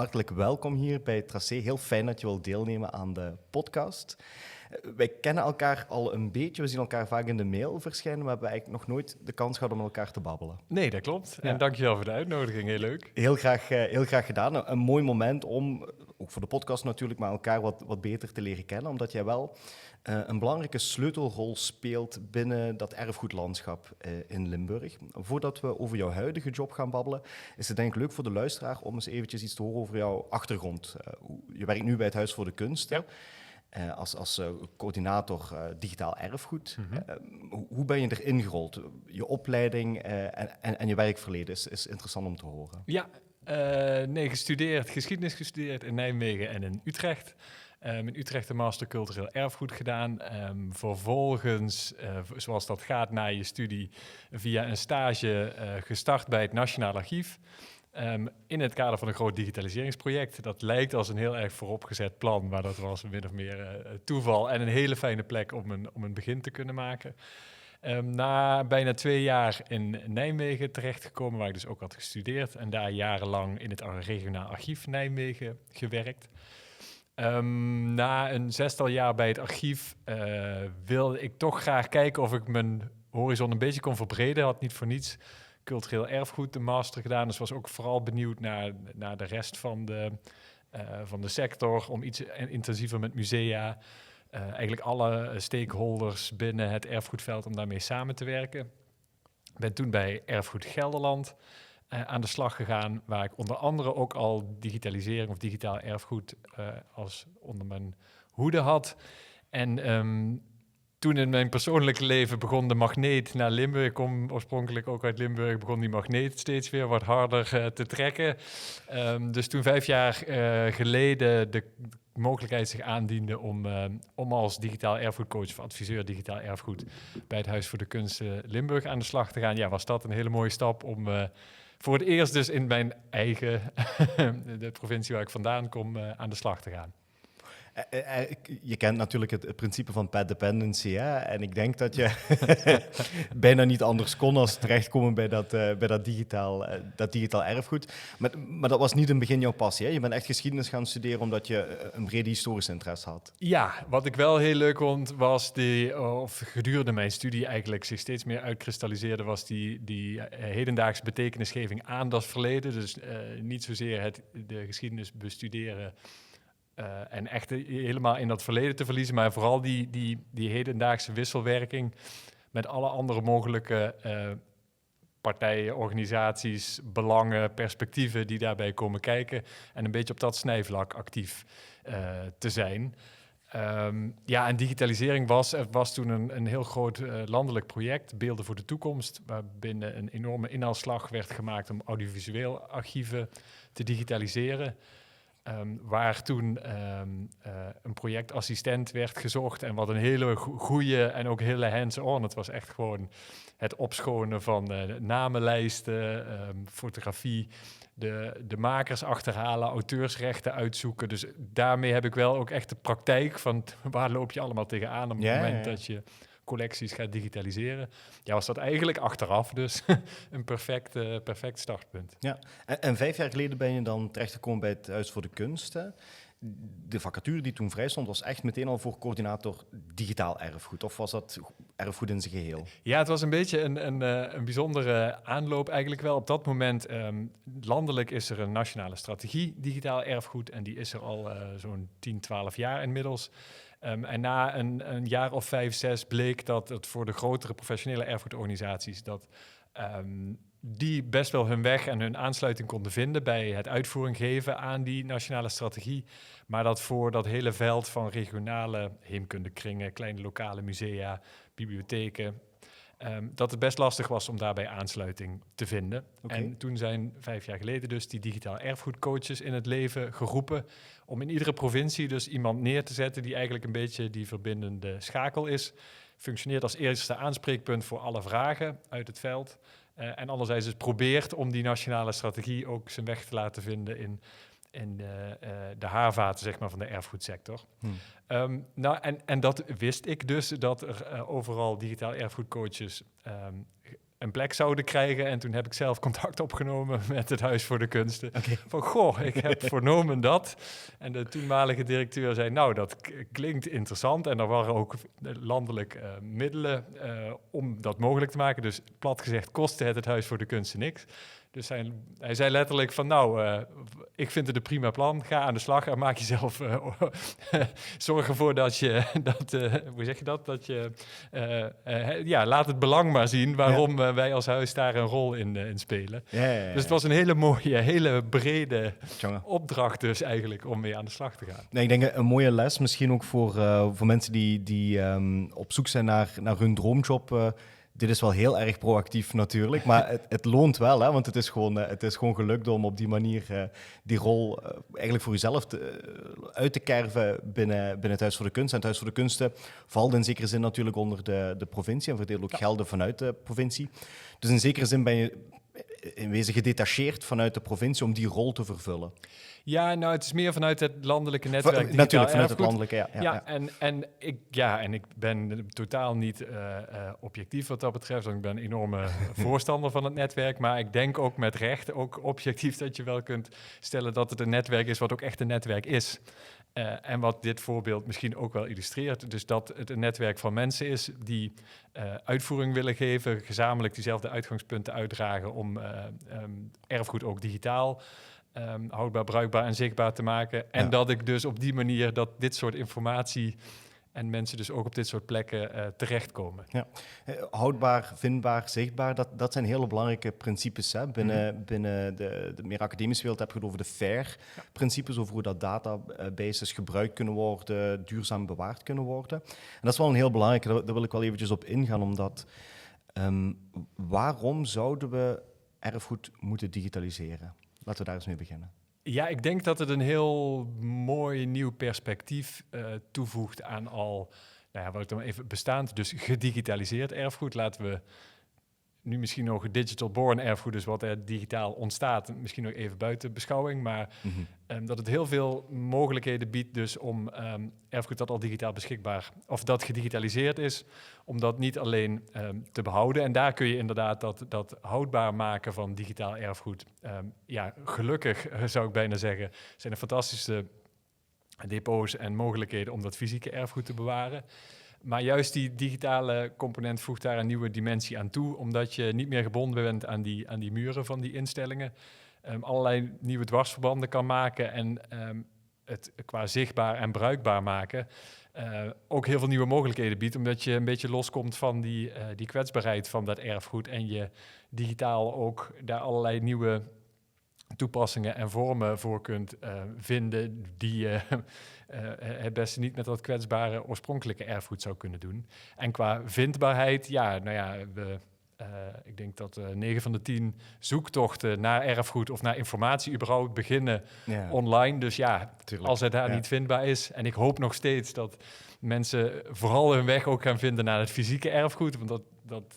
hartelijk welkom hier bij Tracé. Heel fijn dat je wilt deelnemen aan de podcast. Wij kennen elkaar al een beetje, we zien elkaar vaak in de mail verschijnen, maar we hebben eigenlijk nog nooit de kans gehad om met elkaar te babbelen. Nee, dat klopt. Ja. En dankjewel voor de uitnodiging, heel leuk. Heel graag gedaan. Een mooi moment om, ook voor de podcast natuurlijk, maar elkaar wat beter te leren kennen, omdat jij wel een belangrijke sleutelrol speelt binnen dat erfgoedlandschap in Limburg. Voordat we over jouw huidige job gaan babbelen, is het denk ik leuk voor de luisteraar om eens eventjes iets te horen over jouw achtergrond. Je werkt nu bij het Huis voor de Kunsten. Ja. Als coördinator digitaal erfgoed. Hoe ben je erin gerold? Je opleiding en je werkverleden is interessant om te horen. Ja, geschiedenis gestudeerd in Nijmegen en in Utrecht. In Utrecht een master cultureel erfgoed gedaan. Vervolgens, zoals dat gaat na je studie, via een stage gestart bij het Nationaal Archief. In het kader van een groot digitaliseringsproject. Dat lijkt als een heel erg vooropgezet plan, maar dat was min of meer toeval en een hele fijne plek om een begin te kunnen maken. Na bijna 2 jaar in Nijmegen terechtgekomen, waar ik dus ook had gestudeerd. En daar jarenlang in het regionaal archief Nijmegen gewerkt. Na een 6-tal jaar bij het archief wilde ik toch graag kijken of ik mijn horizon een beetje kon verbreden. Had niet voor niets cultureel erfgoed de master gedaan. Dus was ook vooral benieuwd naar de rest van de sector. Om iets intensiever met musea, eigenlijk alle stakeholders binnen het erfgoedveld, om daarmee samen te werken. Ik ben toen bij Erfgoed Gelderland aan de slag gegaan, waar ik onder andere ook al digitalisering of digitaal erfgoed als onder mijn hoede had. En toen in mijn persoonlijke leven begon de magneet naar Limburg. Ik kom oorspronkelijk ook uit Limburg. Begon die magneet steeds weer wat harder te trekken. Dus toen 5 jaar geleden de mogelijkheid zich aandiende om als digitaal erfgoedcoach of adviseur digitaal erfgoed bij het Huis voor de Kunsten Limburg aan de slag te gaan. Ja, was dat een hele mooie stap om voor het eerst dus in mijn eigen, de provincie waar ik vandaan kom, aan de slag te gaan. Je kent natuurlijk het principe van pad dependency, hè? En ik denk dat je bijna niet anders kon als terechtkomen bij dat digitaal erfgoed. Maar dat was niet in het begin jouw passie, hè? Je bent echt geschiedenis gaan studeren omdat je een brede historisch interesse had. Ja, wat ik wel heel leuk vond was gedurende mijn studie eigenlijk zich steeds meer uitkristalliseerde, was die hedendaagse betekenisgeving aan dat verleden. Dus niet zozeer de geschiedenis bestuderen en echt helemaal in dat verleden te verliezen, maar vooral die hedendaagse wisselwerking met alle andere mogelijke partijen, organisaties, belangen, perspectieven die daarbij komen kijken en een beetje op dat snijvlak actief te zijn. En digitalisering was toen een heel groot landelijk project, Beelden voor de Toekomst, waarbinnen een enorme inhaalslag werd gemaakt om audiovisueel archieven te digitaliseren. Waar toen een projectassistent werd gezocht en wat een hele goede en ook hele hands-on. Het was echt gewoon het opschonen van namenlijsten, fotografie, de makers achterhalen, auteursrechten uitzoeken. Dus daarmee heb ik wel ook echt de praktijk van waar loop je allemaal tegenaan op het moment dat je collecties gaat digitaliseren. Ja, was dat eigenlijk achteraf dus een perfect startpunt. Ja, en 5 jaar geleden ben je dan terechtgekomen bij het Huis voor de Kunsten. De vacature die toen vrij stond was echt meteen al voor coördinator digitaal erfgoed. Of was dat erfgoed in zijn geheel? Ja, het was een beetje een bijzondere aanloop eigenlijk wel. Op dat moment, landelijk is er een nationale strategie digitaal erfgoed. En die is er al zo'n 10, 12 jaar inmiddels. En na een jaar of 5, 6 bleek dat het voor de grotere professionele erfgoedorganisaties die best wel hun weg en hun aansluiting konden vinden bij het uitvoering geven aan die nationale strategie. Maar dat voor dat hele veld van regionale heemkundekringen, kleine lokale musea, bibliotheken, dat het best lastig was om daarbij aansluiting te vinden. Okay. En toen zijn 5 jaar geleden dus die digitaal erfgoedcoaches in het leven geroepen om in iedere provincie dus iemand neer te zetten die eigenlijk een beetje die verbindende schakel is. Functioneert als eerste aanspreekpunt voor alle vragen uit het veld. En anderzijds dus probeert om die nationale strategie ook zijn weg te laten vinden in de haarvaten, zeg maar, van de erfgoedsector. En dat wist ik dus, dat er overal digitaal erfgoedcoaches een plek zouden krijgen. En toen heb ik zelf contact opgenomen met het Huis voor de Kunsten. Okay. Van, goh, ik heb vernomen dat. En de toenmalige directeur zei, nou, dat klinkt interessant. En er waren ook landelijk middelen om dat mogelijk te maken. Dus plat gezegd kostte het Huis voor de Kunsten niks. Dus hij zei letterlijk van, nou, ik vind het een prima plan. Ga aan de slag en maak jezelf... zorg ervoor dat je... hoe zeg je dat? Dat je... laat het belang maar zien waarom wij als huis daar een rol in spelen. Ja. Dus het was een hele mooie, hele brede opdracht dus eigenlijk om mee aan de slag te gaan. Nee, ik denk een mooie les misschien ook voor mensen die op zoek zijn naar hun droomjob. Dit is wel heel erg proactief natuurlijk, maar het loont wel, hè, want het is gewoon gelukt om op die manier die rol eigenlijk voor jezelf uit te kerven binnen het Huis voor de Kunsten. En het Huis voor de Kunsten valt in zekere zin natuurlijk onder de provincie en verdeelt ook gelden vanuit de provincie. Dus in zekere zin ben je in wezen gedetacheerd vanuit de provincie om die rol te vervullen. Ja, nou, het is meer vanuit het landelijke netwerk. Natuurlijk, vanuit het landelijke, ja. En ik ben totaal niet objectief wat dat betreft. Want ik ben een enorme voorstander van het netwerk. Maar ik denk ook met recht, ook objectief, dat je wel kunt stellen dat het een netwerk is wat ook echt een netwerk is. En wat dit voorbeeld misschien ook wel illustreert. Dus dat het een netwerk van mensen is die uitvoering willen geven, gezamenlijk diezelfde uitgangspunten uitdragen om erfgoed ook digitaal houdbaar, bruikbaar en zichtbaar te maken. En dat ik dus op die manier dat dit soort informatie en mensen dus ook op dit soort plekken terechtkomen. Ja. Houdbaar, vindbaar, zichtbaar, dat zijn hele belangrijke principes. Hè? Binnen de meer academische wereld heb je het over de FAIR-principes, over hoe dat databases gebruikt kunnen worden, duurzaam bewaard kunnen worden. En dat is wel een heel belangrijke, daar wil ik wel eventjes op ingaan, omdat waarom zouden we erfgoed moeten digitaliseren? Laten we daar eens mee beginnen. Ja, ik denk dat het een heel mooi nieuw perspectief toevoegt aan al, wat ik dan even bestaand, dus gedigitaliseerd erfgoed. Laten we nu misschien nog digital born erfgoed, dus wat er digitaal ontstaat, misschien nog even buiten beschouwing, maar dat het heel veel mogelijkheden biedt dus om erfgoed dat al digitaal beschikbaar, of dat gedigitaliseerd is, om dat niet alleen te behouden. En daar kun je inderdaad dat houdbaar maken van digitaal erfgoed. Gelukkig zou ik bijna zeggen, zijn er fantastische depots en mogelijkheden om dat fysieke erfgoed te bewaren. Maar juist die digitale component voegt daar een nieuwe dimensie aan toe, omdat je niet meer gebonden bent aan die muren van die instellingen. Allerlei nieuwe dwarsverbanden kan maken en het qua zichtbaar en bruikbaar maken ook heel veel nieuwe mogelijkheden biedt, omdat je een beetje loskomt van die kwetsbaarheid van dat erfgoed en je digitaal ook daar allerlei nieuwe toepassingen en vormen voor kunt vinden die je het beste niet met dat kwetsbare oorspronkelijke erfgoed zou kunnen doen. En qua vindbaarheid, ik denk dat 9 van de 10 zoektochten naar erfgoed of naar informatie überhaupt beginnen online. Dus als het daar niet vindbaar is, en ik hoop nog steeds dat mensen vooral hun weg ook gaan vinden naar het fysieke erfgoed, want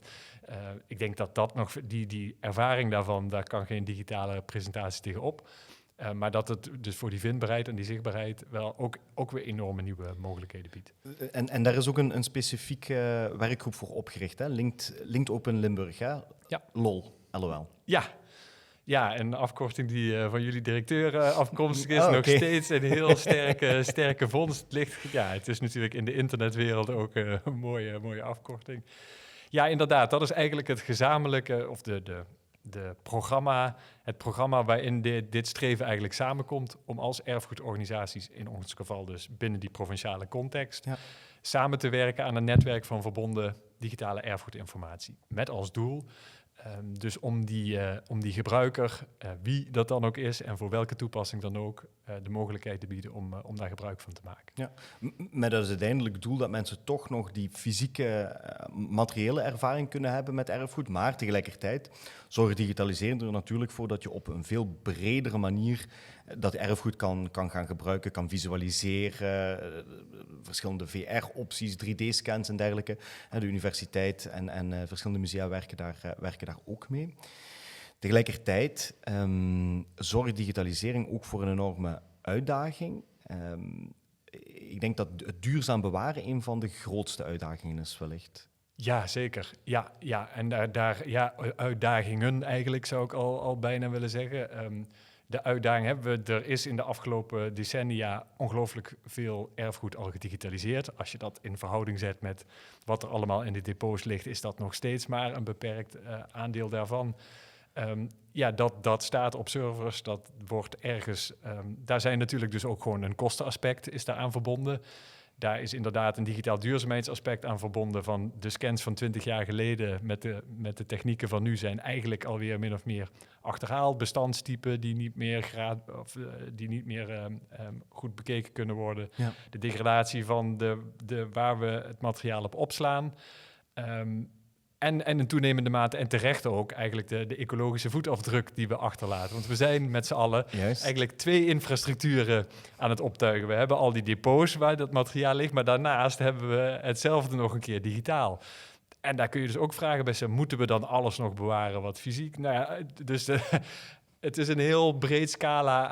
ik denk dat nog, die ervaring daarvan, daar kan geen digitale presentatie tegenop. Maar dat het dus voor die vindbaarheid en die zichtbaarheid wel ook weer enorme nieuwe mogelijkheden biedt. En daar is ook een specifieke werkgroep voor opgericht, hè? Linked Open Limburg, hè? Ja. LOL. Ja, een afkorting die van jullie directeur afkomstig is. Nog steeds een heel sterke vondst. Het is natuurlijk in de internetwereld ook een mooie afkorting. Ja, inderdaad. Dat is eigenlijk het gezamenlijke, of het programma waarin dit streven eigenlijk samenkomt om als erfgoedorganisaties, in ons geval dus binnen die provinciale context, samen te werken aan een netwerk van verbonden digitale erfgoedinformatie. Met als doel dus om die gebruiker, wie dat dan ook is en voor welke toepassing dan ook, de mogelijkheid te bieden om daar gebruik van te maken. Ja, met als uiteindelijk doel dat mensen toch nog die fysieke, materiële ervaring kunnen hebben met erfgoed, maar tegelijkertijd zorgt digitalisering er natuurlijk voor dat je op een veel bredere manier dat erfgoed kan gaan gebruiken, kan visualiseren, verschillende VR-opties, 3D-scans en dergelijke. De universiteit en verschillende musea werken daar ook mee. Tegelijkertijd zorgt digitalisering ook voor een enorme uitdaging. Ik denk dat het duurzaam bewaren een van de grootste uitdagingen is wellicht. Ja, zeker. Ja. En uitdagingen eigenlijk zou ik al bijna willen zeggen. De uitdaging hebben we. Er is in de afgelopen decennia ongelooflijk veel erfgoed al gedigitaliseerd. Als je dat in verhouding zet met wat er allemaal in de depots ligt, is dat nog steeds maar een beperkt aandeel daarvan. Dat staat op servers, dat wordt ergens... daar zijn natuurlijk dus ook gewoon een kostenaspect is daaraan verbonden. Daar is inderdaad een digitaal duurzaamheidsaspect aan verbonden van de scans van 20 jaar geleden met de technieken van nu zijn eigenlijk alweer min of meer achterhaald. Bestandstypen die niet meer goed bekeken kunnen worden. Ja. De degradatie van waar we het materiaal op opslaan. En in toenemende mate en terecht ook eigenlijk de ecologische voetafdruk die we achterlaten. Want we zijn met z'n allen eigenlijk 2 infrastructuren aan het optuigen. We hebben al die depots waar dat materiaal ligt, maar daarnaast hebben we hetzelfde nog een keer digitaal. En daar kun je dus ook vragen bij zijn, moeten we dan alles nog bewaren wat fysiek? Nou ja, dus het is een heel breed scala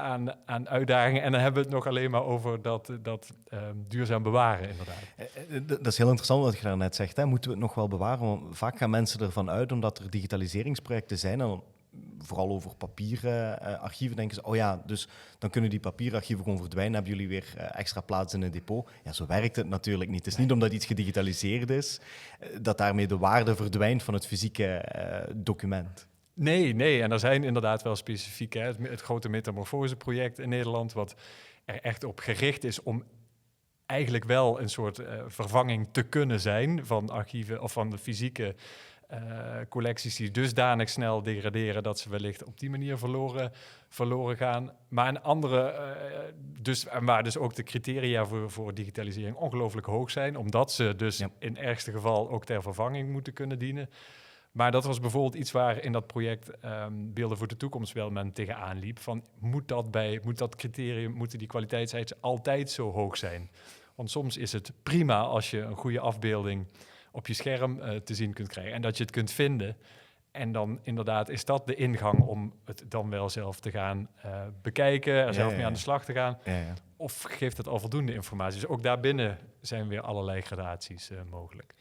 aan uitdagingen. En dan hebben we het nog alleen maar over dat duurzaam bewaren, inderdaad. Dat is heel interessant wat je daar net zegt. Hè? Moeten we het nog wel bewaren? Want vaak gaan mensen ervan uit, omdat er digitaliseringsprojecten zijn... en vooral over papieren archieven denken ze... dus dan kunnen die papierarchieven gewoon verdwijnen. Hebben jullie weer extra plaats in een depot? Ja, zo werkt het natuurlijk niet. Het is niet omdat iets gedigitaliseerd is... dat daarmee de waarde verdwijnt van het fysieke document. Nee. En er zijn inderdaad wel specifiek het grote metamorfoseproject in Nederland, wat er echt op gericht is om eigenlijk wel een soort vervanging te kunnen zijn van archieven of van de fysieke collecties die dusdanig snel degraderen dat ze wellicht op die manier verloren gaan. Maar een andere, waar dus ook de criteria voor digitalisering ongelooflijk hoog zijn, omdat ze dus in ergste geval ook ter vervanging moeten kunnen dienen. Maar dat was bijvoorbeeld iets waar in dat project Beelden voor de Toekomst wel men tegenaan liep. Van moet dat criterium, moeten die kwaliteitseisen altijd zo hoog zijn? Want soms is het prima als je een goede afbeelding op je scherm te zien kunt krijgen en dat je het kunt vinden. En dan inderdaad is dat de ingang om het dan wel zelf te gaan bekijken, er zelf mee aan de slag te gaan. Ja. Of geeft het al voldoende informatie? Dus ook daarbinnen zijn weer allerlei gradaties mogelijk.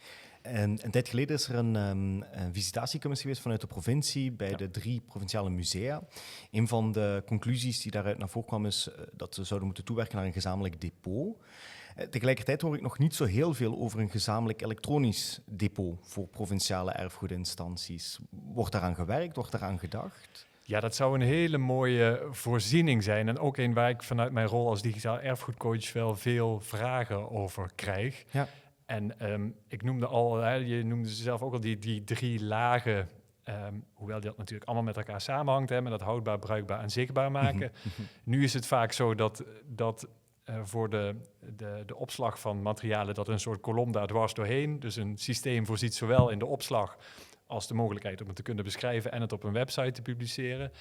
En een tijd geleden is er een visitatiecommissie geweest vanuit de provincie bij de 3 provinciale musea. Een van de conclusies die daaruit naar voren kwam is dat ze zouden moeten toewerken naar een gezamenlijk depot. Tegelijkertijd hoor ik nog niet zo heel veel over een gezamenlijk elektronisch depot voor provinciale erfgoedinstanties. Wordt daaraan gewerkt? Wordt daaraan gedacht? Ja, dat zou een hele mooie voorziening zijn. En ook een waar ik vanuit mijn rol als digitaal erfgoedcoach wel veel vragen over krijg. Ja. En ik noemde al, je noemde zelf ook al die 3 lagen, hoewel dat natuurlijk allemaal met elkaar samenhangt, met dat houdbaar, bruikbaar en zichtbaar maken. Nu is het vaak zo dat voor de opslag van materialen dat een soort kolom daar dwars doorheen, dus een systeem voorziet zowel in de opslag als de mogelijkheid om het te kunnen beschrijven en het op een website te publiceren.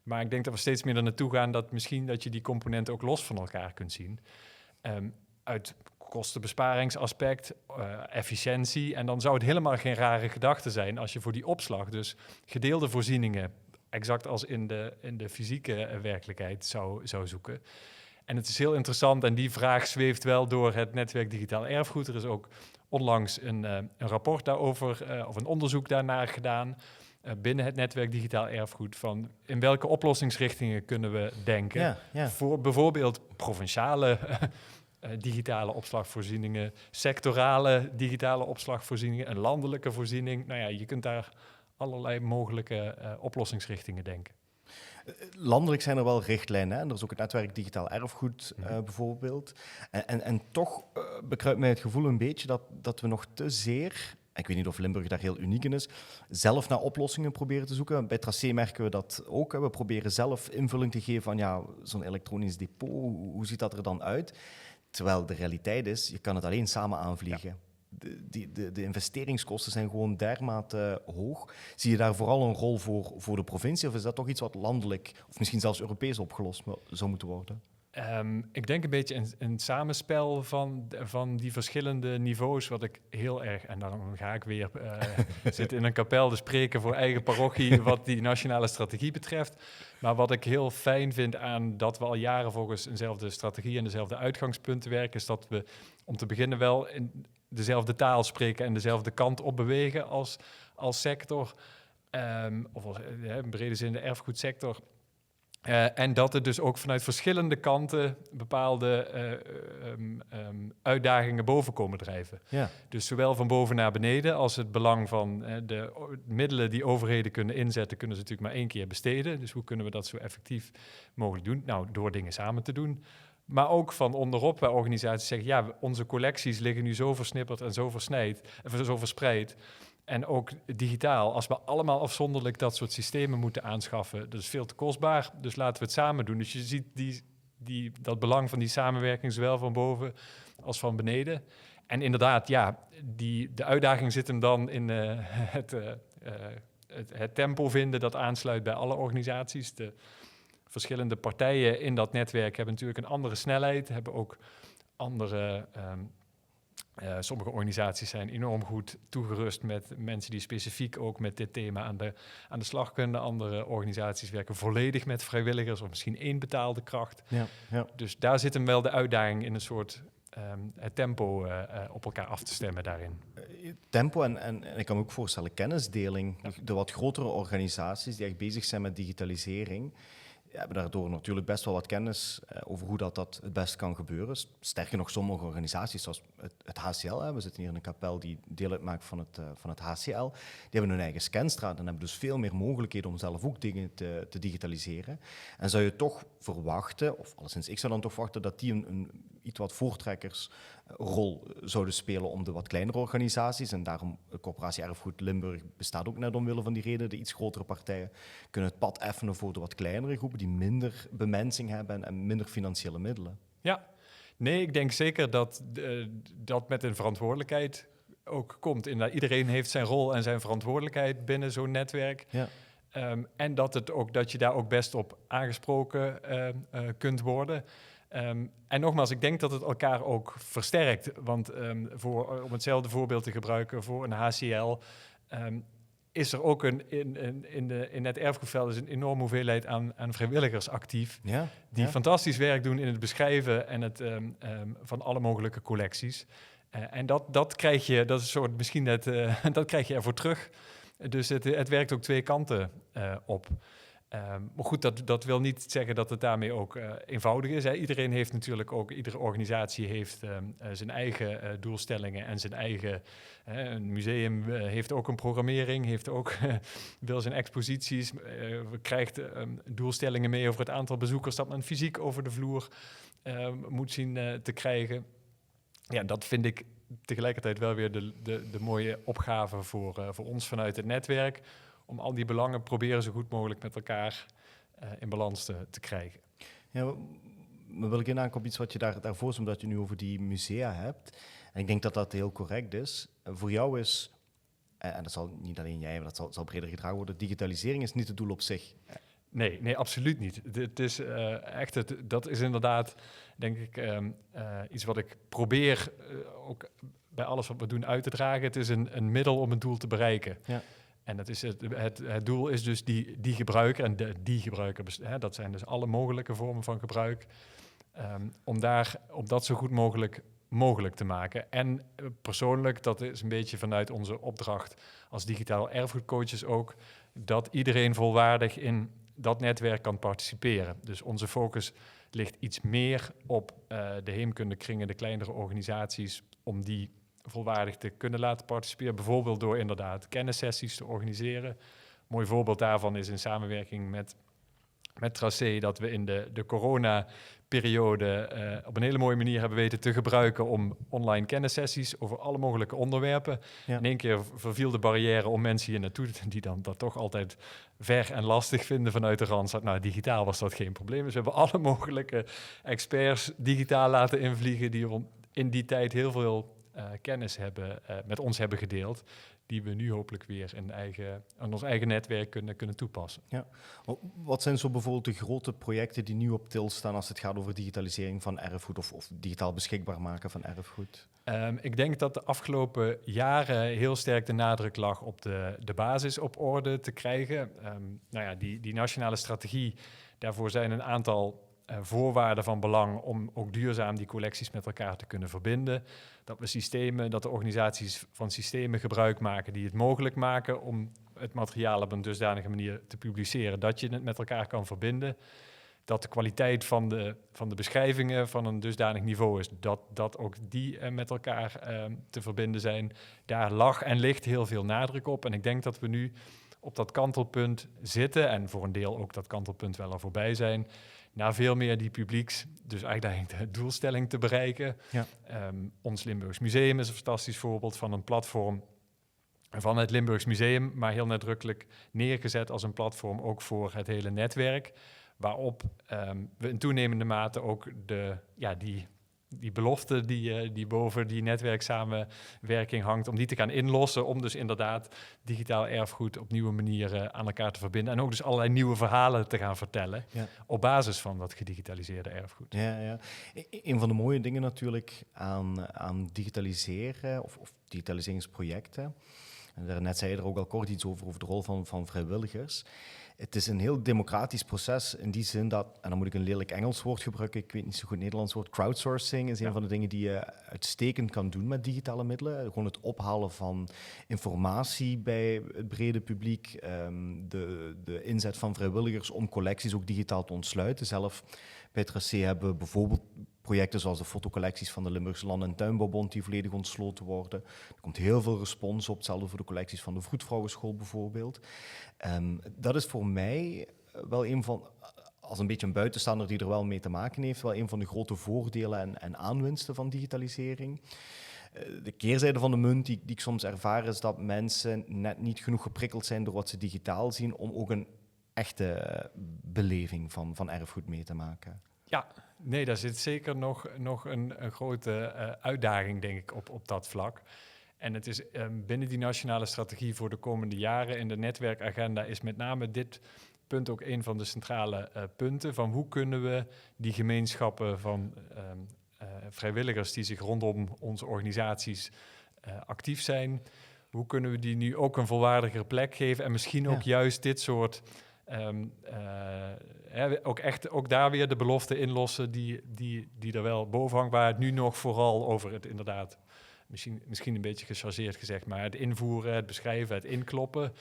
Maar ik denk dat we steeds meer er naartoe gaan dat je die componenten ook los van elkaar kunt zien. Uit kostenbesparingsaspect, efficiëntie. En dan zou het helemaal geen rare gedachte zijn als je voor die opslag dus gedeelde voorzieningen, exact als in de fysieke werkelijkheid, zou zoeken. En het is heel interessant en die vraag zweeft wel door het netwerk Digitaal Erfgoed. Er is ook onlangs een rapport daarover of een onderzoek daarnaar gedaan binnen het netwerk Digitaal Erfgoed van in welke oplossingsrichtingen kunnen we denken. Ja. Voor bijvoorbeeld provinciale digitale opslagvoorzieningen, sectorale digitale opslagvoorzieningen, een landelijke voorziening. Nou ja, je kunt daar allerlei mogelijke oplossingsrichtingen denken. Landelijk zijn er wel richtlijnen. Hè? Er is ook het netwerk Digitaal Erfgoed bijvoorbeeld. En toch bekruipt mij het gevoel een beetje dat we nog te zeer, ik weet niet of Limburg daar heel uniek in is, zelf naar oplossingen proberen te zoeken. Bij Tracé merken we dat ook. Hè? We proberen zelf invulling te geven van zo'n elektronisch depot, hoe ziet dat er dan uit? Terwijl de realiteit is, je kan het alleen samen aanvliegen. Ja. De investeringskosten zijn gewoon dermate hoog. Zie je daar vooral een rol voor de provincie? Of is dat toch iets wat landelijk of misschien zelfs Europees opgelost zou moeten worden? Ik denk een beetje een samenspel van die verschillende niveaus, wat ik heel erg, en dan ga ik weer zitten in een kapel te spreken voor eigen parochie, wat die nationale strategie betreft. Maar wat ik heel fijn vind aan dat we al jaren volgens eenzelfde strategie en dezelfde uitgangspunten werken, is dat we om te beginnen wel dezelfde taal spreken en dezelfde kant op bewegen als sector. Of in brede zin de erfgoedsector. En dat er dus ook vanuit verschillende kanten bepaalde uitdagingen boven komen drijven. Ja. Dus zowel van boven naar beneden als het belang van de middelen die overheden kunnen inzetten, kunnen ze natuurlijk maar 1 keer besteden. Dus hoe kunnen we dat zo effectief mogelijk doen? Nou, door dingen samen te doen. Maar ook van onderop, waar organisaties zeggen, ja, onze collecties liggen nu zo versnipperd en zo verspreid. En ook digitaal, als we allemaal afzonderlijk dat soort systemen moeten aanschaffen, dat is veel te kostbaar. Dus laten we het samen doen. Dus je ziet dat belang van die samenwerking zowel van boven als van beneden. En inderdaad, ja, de uitdaging zit hem dan in het tempo vinden dat aansluit bij alle organisaties. De verschillende partijen in dat netwerk hebben natuurlijk een andere snelheid, hebben ook andere... sommige organisaties zijn enorm goed toegerust met mensen die specifiek ook met dit thema aan de slag kunnen. Andere organisaties werken volledig met vrijwilligers of misschien 1 betaalde kracht. Ja. Dus daar zit hem wel de uitdaging in een soort het tempo op elkaar af te stemmen daarin. Tempo en ik kan me ook voorstellen kennisdeling. Ja. De wat grotere organisaties die echt bezig zijn met digitalisering, hebben daardoor natuurlijk best wel wat kennis over hoe dat het best kan gebeuren. Sterker nog, sommige organisaties, zoals het HCL, we zitten hier in een kapel die deel uitmaakt van het HCL, die hebben hun eigen scanstraat en hebben dus veel meer mogelijkheden om zelf ook dingen te digitaliseren. En zou je toch verwachten, of alleszins ik zou dan toch verwachten, dat die een iets wat voortrekkersrol zouden spelen om de wat kleinere organisaties. En daarom, de Corporatie Erfgoed Limburg bestaat ook net omwille van die reden. De iets grotere partijen kunnen het pad effenen voor de wat kleinere groepen die minder bemensing hebben en minder financiële middelen. Ja, nee, ik denk zeker dat dat met een verantwoordelijkheid ook komt. Iedereen heeft zijn rol en zijn verantwoordelijkheid binnen zo'n netwerk. Ja. En dat je daar ook best op aangesproken kunt worden. En nogmaals, ik denk dat het elkaar ook versterkt. Want om hetzelfde voorbeeld te gebruiken voor een HCL... is er ook in het erfgoedveld is een enorme hoeveelheid aan vrijwilligers actief. Ja, die fantastisch werk doen in het beschrijven en het van alle mogelijke collecties. En dat krijg je, dat is een soort misschien dat krijg je ervoor terug. Dus het werkt ook 2 kanten op. Maar goed, dat wil niet zeggen dat het daarmee ook eenvoudig is. Hè. Iedereen heeft natuurlijk ook, iedere organisatie heeft zijn eigen doelstellingen en zijn eigen... een museum heeft ook een programmering, heeft ook wil zijn exposities, krijgt doelstellingen mee over het aantal bezoekers dat men fysiek over de vloer moet zien te krijgen. Ja, dat vind ik tegelijkertijd wel weer de mooie opgave voor ons vanuit het netwerk, om al die belangen proberen zo goed mogelijk met elkaar in balans te krijgen. Ja, maar wil ik inhaken op iets wat je daarvoor zei, omdat je nu over die musea hebt. En ik denk dat dat heel correct is. Voor jou is, en dat zal niet alleen jij, maar dat zal breder gedragen worden, digitalisering is niet het doel op zich. Nee, absoluut niet. Het is dat is inderdaad, denk ik, iets wat ik probeer ook bij alles wat we doen uit te dragen. Het is een middel om een doel te bereiken. Ja. En dat is het doel is dus die gebruiker, en die gebruiker, dat zijn dus alle mogelijke vormen van gebruik, om dat zo goed mogelijk te maken. En persoonlijk, dat is een beetje vanuit onze opdracht als digitaal erfgoedcoaches ook, dat iedereen volwaardig in dat netwerk kan participeren. Dus onze focus ligt iets meer op de heemkundekringen, de kleinere organisaties, om die volwaardig te kunnen laten participeren. Bijvoorbeeld door inderdaad kennissessies te organiseren. Mooi voorbeeld daarvan is in samenwerking met Tracé dat we in de corona-periode op een hele mooie manier hebben weten te gebruiken om online kennissessies over alle mogelijke onderwerpen. Ja. In één keer verviel de barrière om mensen hier naartoe, die dan dat toch altijd ver en lastig vinden vanuit de Randstad. Nou, digitaal was dat geen probleem. Dus we hebben alle mogelijke experts digitaal laten invliegen die in die tijd heel veel kennis met ons hebben gedeeld, die we nu hopelijk weer aan ons eigen netwerk kunnen toepassen. Ja. Wat zijn zo bijvoorbeeld de grote projecten die nu op til staan als het gaat over digitalisering van erfgoed of digitaal beschikbaar maken van erfgoed? Ik denk dat de afgelopen jaren heel sterk de nadruk lag op de basis op orde te krijgen. Die nationale strategie, daarvoor zijn een aantal voorwaarde van belang om ook duurzaam die collecties met elkaar te kunnen verbinden. Dat de organisaties van systemen gebruik maken die het mogelijk maken om het materiaal op een dusdanige manier te publiceren dat je het met elkaar kan verbinden. Dat de kwaliteit van de beschrijvingen van een dusdanig niveau is, dat ook die met elkaar te verbinden zijn. Daar lag en ligt heel veel nadruk op. En ik denk dat we nu op dat kantelpunt zitten, en voor een deel ook dat kantelpunt wel al voorbij zijn, naar veel meer die publieks, dus eigenlijk de doelstelling te bereiken. Ja. Ons Limburgs Museum is een fantastisch voorbeeld van een platform van het Limburgs Museum, maar heel nadrukkelijk neergezet als een platform ook voor het hele netwerk, waarop we in toenemende mate ook die belofte die boven die netwerksamenwerking hangt, om die te gaan inlossen, om dus inderdaad digitaal erfgoed op nieuwe manieren aan elkaar te verbinden en ook dus allerlei nieuwe verhalen te gaan vertellen op basis van dat gedigitaliseerde erfgoed. Ja. Een van de mooie dingen natuurlijk aan digitaliseren of digitaliseringsprojecten, en daarnet zei je er ook al kort iets over de rol van vrijwilligers. Het is een heel democratisch proces in die zin dat, en dan moet ik een lelijk Engels woord gebruiken, ik weet niet zo goed Nederlands woord, crowdsourcing is een van de dingen die je uitstekend kan doen met digitale middelen. Gewoon het ophalen van informatie bij het brede publiek, de inzet van vrijwilligers om collecties ook digitaal te ontsluiten. Zelf bij het RAC hebben we bijvoorbeeld projecten zoals de fotocollecties van de Limburgse Land- en Tuinbouwbond die volledig ontsloten worden. Er komt heel veel respons op, hetzelfde voor de collecties van de Vroedvrouwenschool bijvoorbeeld. Dat is voor mij wel een van, als een beetje een buitenstaander die er wel mee te maken heeft, wel een van de grote voordelen en aanwinsten van digitalisering. De keerzijde van de munt die ik soms ervaar is dat mensen net niet genoeg geprikkeld zijn door wat ze digitaal zien om ook een echte beleving van erfgoed mee te maken. Ja, nee, daar zit zeker nog een grote uitdaging, denk ik, op dat vlak. En het is binnen die nationale strategie voor de komende jaren in de netwerkagenda is met name dit punt ook een van de centrale punten van hoe kunnen we die gemeenschappen van vrijwilligers die zich rondom onze organisaties actief zijn, hoe kunnen we die nu ook een volwaardigere plek geven en misschien ook juist dit soort ook daar weer de belofte inlossen die er wel boven hangt, waar het nu nog vooral over het inderdaad, misschien een beetje gechargeerd gezegd, maar het invoeren, het beschrijven, het inkloppen,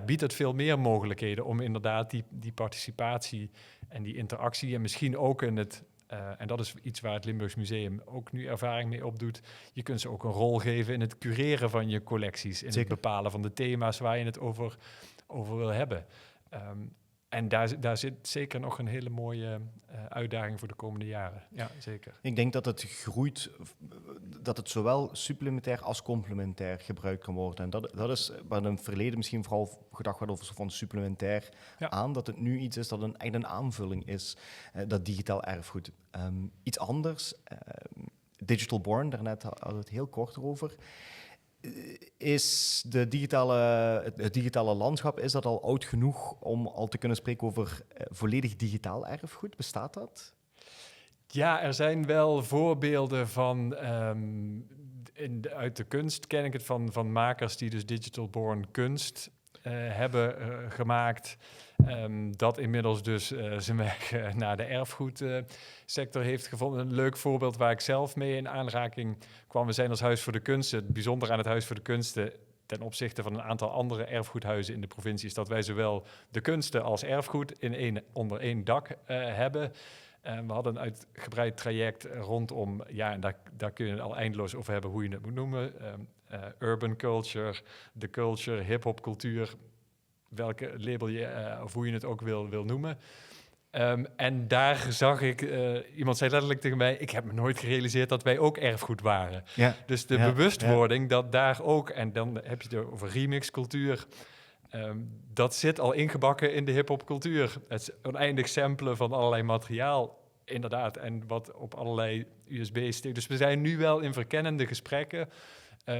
biedt het veel meer mogelijkheden om inderdaad die participatie en die interactie en misschien ook in het, en dat is iets waar het Limburgs Museum ook nu ervaring mee opdoet, je kunt ze ook een rol geven in het cureren van je collecties, in het bepalen van de thema's waar je het over wil hebben. En daar zit zeker nog een hele mooie uitdaging voor de komende jaren. Ja, zeker. Ik denk dat het groeit, dat het zowel supplementair als complementair gebruikt kan worden. En dat is waar in het verleden misschien vooral gedacht werd over van supplementair aan, dat het nu iets is dat echt een aanvulling is, dat digitaal erfgoed. Iets anders, Digital Born, daarnet hadden we het heel kort over. Is het digitale landschap, is dat al oud genoeg om al te kunnen spreken over volledig digitaal erfgoed? Bestaat dat? Ja, er zijn wel voorbeelden van, uit de kunst ken ik het van makers die dus Digital Born kunst hebben gemaakt. Dat inmiddels dus zijn weg naar de erfgoedsector heeft gevonden. Een leuk voorbeeld waar ik zelf mee in aanraking kwam. We zijn als Huis voor de Kunsten. Het bijzondere aan het Huis voor de Kunsten ten opzichte van een aantal andere erfgoedhuizen in de provincie is dat wij zowel de kunsten als erfgoed onder één dak hebben. We hadden een uitgebreid traject rondom, en daar kun je het al eindeloos over hebben hoe je het moet noemen. Urban culture, de culture, hip-hop cultuur, welke label je of hoe je het ook wil noemen. En daar zag ik, iemand zei letterlijk tegen mij, ik heb me nooit gerealiseerd dat wij ook erfgoed waren. Ja. Dus de bewustwording dat daar ook, en dan heb je het over remixcultuur, dat zit al ingebakken in de hip-hop cultuur. Het oneindig samplen van allerlei materiaal, inderdaad, en wat op allerlei USB-sticks. Dus we zijn nu wel in verkennende gesprekken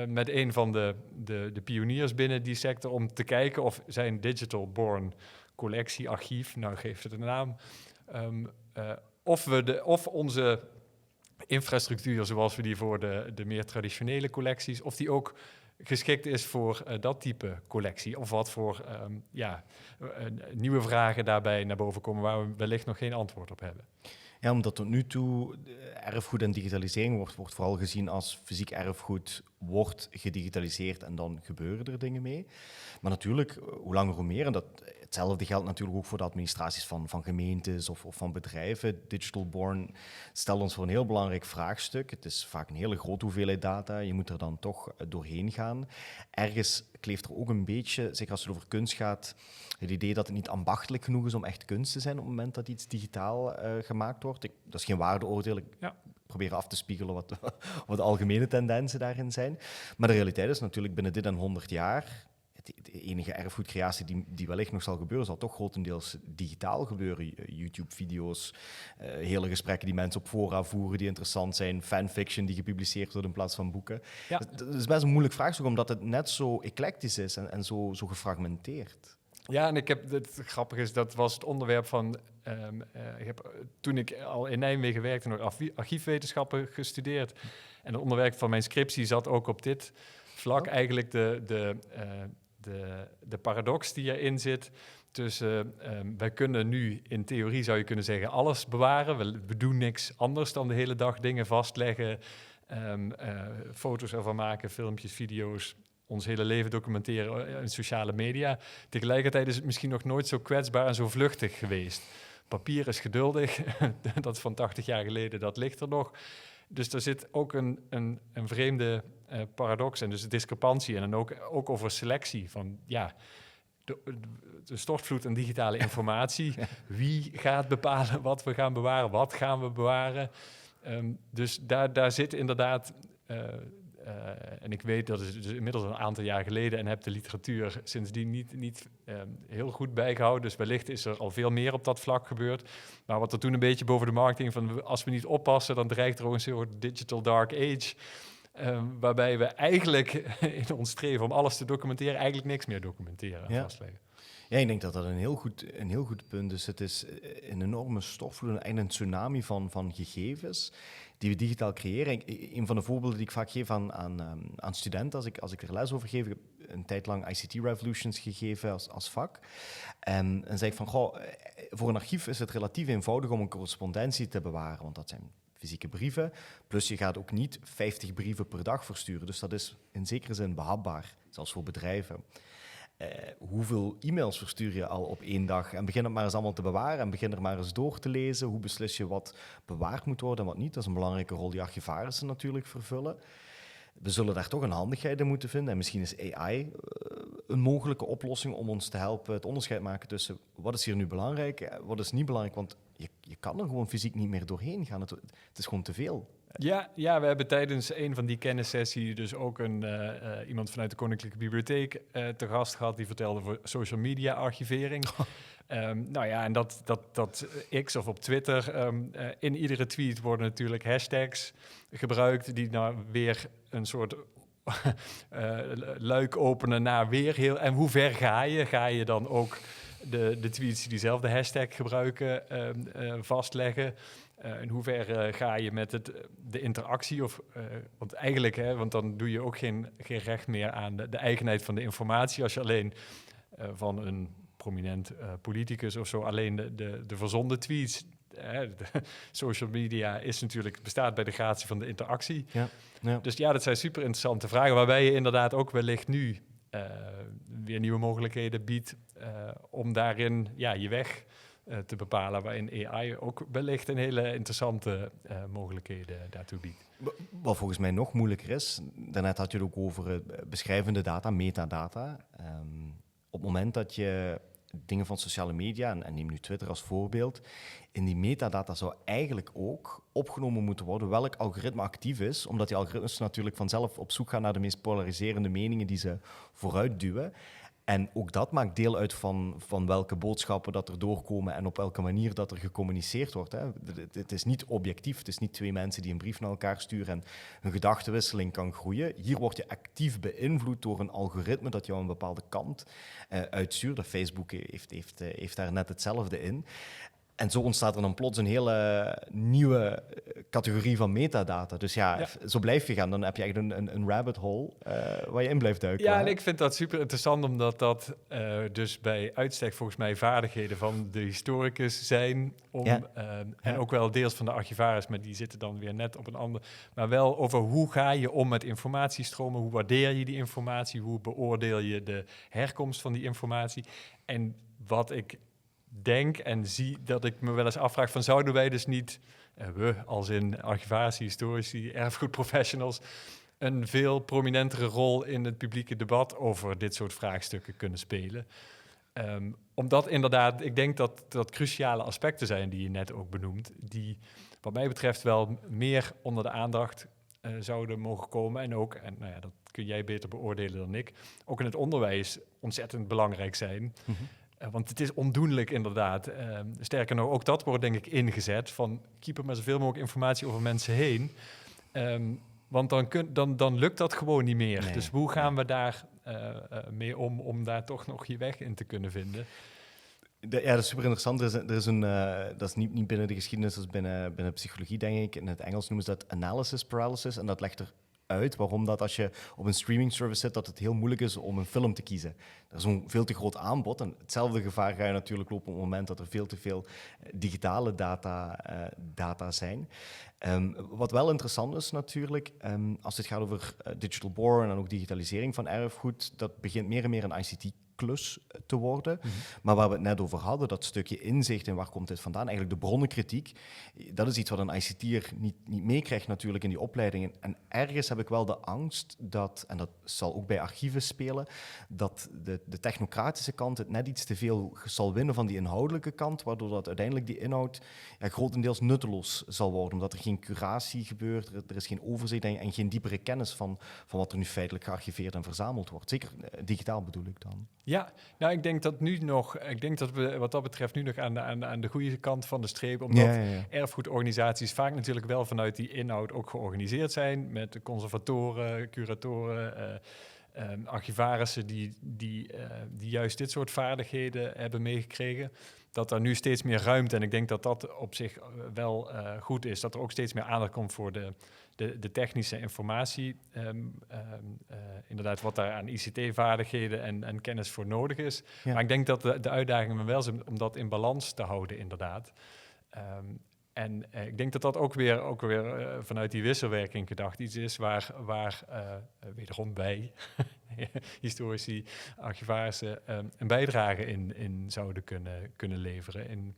met een van de pioniers binnen die sector om te kijken of zijn Digital Born collectie, archief, nou geeft het een naam, of onze infrastructuur zoals we die voor de meer traditionele collecties, of die ook geschikt is voor dat type collectie. Of wat voor nieuwe vragen daarbij naar boven komen waar we wellicht nog geen antwoord op hebben. Ja, omdat tot nu toe erfgoed en digitalisering wordt vooral gezien als fysiek erfgoed wordt gedigitaliseerd en dan gebeuren er dingen mee. Maar natuurlijk, hoe langer hoe meer. En hetzelfde geldt natuurlijk ook voor de administraties van gemeentes of van bedrijven. Digital Born stelt ons voor een heel belangrijk vraagstuk. Het is vaak een hele grote hoeveelheid data. Je moet er dan toch doorheen gaan. Ergens kleeft er ook een beetje, zeker als het over kunst gaat, het idee dat het niet ambachtelijk genoeg is om echt kunst te zijn op het moment dat iets digitaal gemaakt wordt. Dat is geen waardeoordeel. Ik probeer af te spiegelen wat de algemene tendensen daarin zijn. Maar de realiteit is natuurlijk binnen dit en 100 jaar... De enige erfgoedcreatie die wellicht nog zal gebeuren, zal toch grotendeels digitaal gebeuren. YouTube-video's, hele gesprekken die mensen op fora voeren die interessant zijn, fanfiction die gepubliceerd wordt in plaats van boeken. Ja. Dat is best een moeilijk vraagstuk, omdat het net zo eclectisch is en zo gefragmenteerd. Ja, en het grappige is, dat was het onderwerp van... toen ik al in Nijmegen werkte, nog archiefwetenschappen gestudeerd. En het onderwerp van mijn scriptie zat ook op dit vlak. Eigenlijk de paradox die erin zit tussen... wij kunnen nu, in theorie zou je kunnen zeggen, alles bewaren. We doen niks anders dan de hele dag dingen vastleggen, foto's ervan maken, filmpjes, video's, ons hele leven documenteren in sociale media. Tegelijkertijd is het misschien nog nooit zo kwetsbaar en zo vluchtig geweest. Papier is geduldig, dat is van 80 jaar geleden, dat ligt er nog. Dus er zit ook een vreemde paradox en dus de discrepantie en dan ook over selectie van de stortvloed aan digitale informatie. Wie gaat bepalen wat we gaan bewaren, wat gaan we bewaren? Dus daar zit inderdaad... en ik weet dat het dus inmiddels een aantal jaar geleden en heb de literatuur sindsdien niet heel goed bijgehouden. Dus wellicht is er al veel meer op dat vlak gebeurd. Maar wat er toen een beetje boven de markt ging van als we niet oppassen, dan dreigt er ook een soort digital dark age. Waarbij we eigenlijk in ons streven om alles te documenteren, eigenlijk niks meer documenteren en vastleggen. Ja, ik denk dat dat een heel goed punt is. Het is een enorme stortvloed en een tsunami van gegevens die we digitaal creëren. Een van de voorbeelden die ik vaak geef aan studenten als ik er les over geef, ik heb een tijd lang ICT Revolutions gegeven als vak. En zei ik van, voor een archief is het relatief eenvoudig om een correspondentie te bewaren, want dat zijn fysieke brieven, plus je gaat ook niet 50 brieven per dag versturen. Dus dat is in zekere zin behapbaar, zelfs voor bedrijven. Hoeveel e-mails verstuur je al op 1 dag? En begin het maar eens allemaal te bewaren en begin er maar eens door te lezen. Hoe beslis je wat bewaard moet worden en wat niet? Dat is een belangrijke rol die archivarissen natuurlijk vervullen. We zullen daar toch een handigheid in moeten vinden. En misschien is AI een mogelijke oplossing om ons te helpen het onderscheid maken tussen wat is hier nu belangrijk, wat is niet belangrijk. Want je kan er gewoon fysiek niet meer doorheen gaan. Het is gewoon te veel. Ja, we hebben tijdens een van die kennissessies dus ook iemand vanuit de Koninklijke Bibliotheek te gast gehad die vertelde voor social media archivering. En dat X of op Twitter, in iedere tweet worden natuurlijk hashtags gebruikt die nou weer een soort luik openen naar weer heel... En hoe ver ga je? Ga je dan ook de tweets die diezelfde hashtag gebruiken vastleggen? In hoeverre ga je met de interactie? Want eigenlijk, want dan doe je ook geen recht meer aan de eigenheid van de informatie. Als je alleen van een prominent politicus of zo alleen de verzonden tweets... social media bestaat bij de gratie van de interactie. Ja. Dus dat zijn super interessante vragen, waarbij je inderdaad ook wellicht nu weer nieuwe mogelijkheden biedt om daarin je weg te bepalen, waarin AI ook wellicht een hele interessante mogelijkheden daartoe biedt. Wat volgens mij nog moeilijker is, daarnet had je het ook over beschrijvende data, metadata. Op het moment dat je dingen van sociale media, en neem nu Twitter als voorbeeld, in die metadata zou eigenlijk ook opgenomen moeten worden welk algoritme actief is, omdat die algoritmes natuurlijk vanzelf op zoek gaan naar de meest polariserende meningen die ze vooruitduwen. En ook dat maakt deel uit van welke boodschappen dat er doorkomen en op welke manier dat er gecommuniceerd wordt. Hè. Het is niet objectief, het is niet 2 mensen die een brief naar elkaar sturen en een gedachtenwisseling kan groeien. Hier word je actief beïnvloed door een algoritme dat jou een bepaalde kant uitstuurt. Facebook heeft daar net hetzelfde in. En zo ontstaat er dan plots een hele nieuwe categorie van metadata. Dus zo blijf je gaan. Dan heb je echt een rabbit hole waar je in blijft duiken. Ja, en ik vind dat super interessant, omdat dat dus bij uitstek volgens mij vaardigheden van de historicus zijn. En ook wel deels van de archivaris, maar die zitten dan weer net op een ander. Maar wel over hoe ga je om met informatiestromen, hoe waardeer je die informatie, hoe beoordeel je de herkomst van die informatie. En wat ik denk en zie, dat ik me wel eens afvraag van zouden wij dus niet, we als in archivaris, historici, erfgoedprofessionals, een veel prominentere rol in het publieke debat over dit soort vraagstukken kunnen spelen. Omdat inderdaad, ik denk dat cruciale aspecten zijn die je net ook benoemt, die wat mij betreft wel meer onder de aandacht zouden mogen komen. En ook, en nou ja, dat kun jij beter beoordelen dan ik, ook in het onderwijs ontzettend belangrijk zijn. Mm-hmm. Want het is ondoenlijk inderdaad. Sterker nog, ook dat wordt denk ik ingezet van keep er maar zoveel mogelijk informatie over mensen heen. Want dan lukt dat gewoon niet meer. Nee, dus hoe gaan we daar mee om daar toch nog je weg in te kunnen vinden? Dat is super interessant. Er is een, dat is niet binnen de geschiedenis, dat is binnen psychologie, denk ik. In het Engels noemen ze dat analysis paralysis. En dat legt eruit waarom dat als je op een streaming service zit, dat het heel moeilijk is om een film te kiezen. Er is een veel te groot aanbod. En hetzelfde gevaar ga je natuurlijk lopen op het moment dat er veel te veel digitale data zijn. Wat wel interessant is natuurlijk, als het gaat over digital born en ook digitalisering van erfgoed, dat begint meer en meer een ICT-klus te worden. Mm-hmm. Maar waar we het net over hadden, dat stukje inzicht en waar komt dit vandaan, eigenlijk de bronnenkritiek, dat is iets wat een ICT'er niet meekrijgt natuurlijk in die opleidingen. En ergens heb ik wel de angst dat, en dat zal ook bij archieven spelen, dat de technocratische kant het net iets te veel zal winnen van die inhoudelijke kant, waardoor dat uiteindelijk die inhoud grotendeels nutteloos zal worden, omdat er geen curatie gebeurt, er is geen overzicht en geen diepere kennis van wat er nu feitelijk gearchiveerd en verzameld wordt. Zeker digitaal bedoel ik dan. Ja, nou ik denk dat we wat dat betreft nu nog aan de goede kant van de streep, omdat erfgoedorganisaties vaak natuurlijk wel vanuit die inhoud ook georganiseerd zijn, met de conservatoren, curatoren, archivarissen die juist dit soort vaardigheden hebben meegekregen, dat er nu steeds meer ruimte, en ik denk dat dat op zich wel goed is, dat er ook steeds meer aandacht komt voor de technische informatie, inderdaad wat daar aan ICT-vaardigheden en kennis voor nodig is. Ja. Maar ik denk dat de uitdaging wel is om dat in balans te houden, inderdaad. En ik denk dat dat ook weer vanuit die wisselwerking gedacht iets is waar wederom wij, historici, archivarissen, een bijdrage in zouden kunnen leveren. En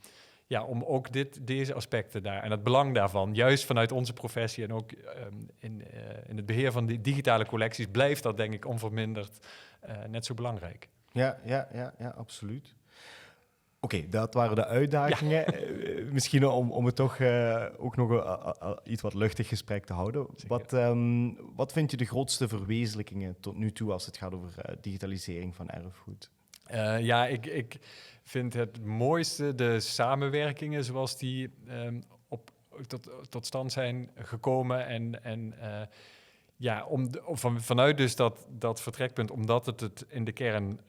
ja, om ook deze aspecten daar en het belang daarvan, juist vanuit onze professie en ook in het beheer van die digitale collecties, blijft dat denk ik onverminderd net zo belangrijk. Ja, absoluut. Oké, dat waren de uitdagingen. Ja. Misschien om het toch ook nog iets wat luchtig gesprek te houden. Wat vind je de grootste verwezenlijkingen tot nu toe als het gaat over digitalisering van erfgoed? Ik vind het mooiste de samenwerkingen zoals die tot stand zijn gekomen. Vanuit dus dat vertrekpunt, omdat het in de kern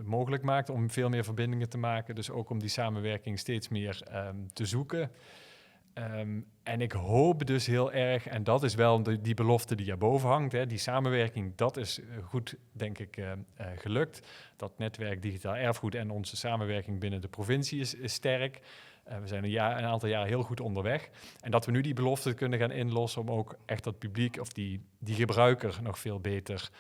mogelijk maakt om veel meer verbindingen te maken. Dus ook om die samenwerking steeds meer te zoeken. En ik hoop dus heel erg, en dat is wel die belofte die erboven hangt, hè, die samenwerking, dat is goed, denk ik, gelukt. Dat netwerk digitaal erfgoed en onze samenwerking binnen de provincie is sterk. We zijn een aantal jaar heel goed onderweg. En dat we nu die belofte kunnen gaan inlossen om ook echt dat publiek of die gebruiker nog veel beter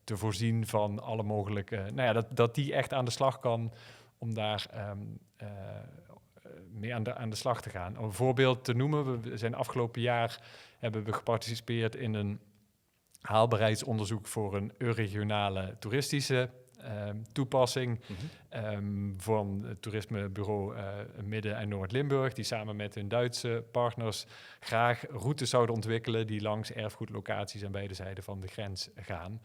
te voorzien van alle mogelijke... dat die echt aan de slag kan om daar mee aan de slag te gaan. Om een voorbeeld te noemen, we zijn afgelopen jaar hebben we geparticipeerd in een haalbaarheidsonderzoek voor een regionale toeristische toepassing van het toerismebureau Midden- en Noord-Limburg, die samen met hun Duitse partners graag routes zouden ontwikkelen die langs erfgoedlocaties aan beide zijden van de grens gaan.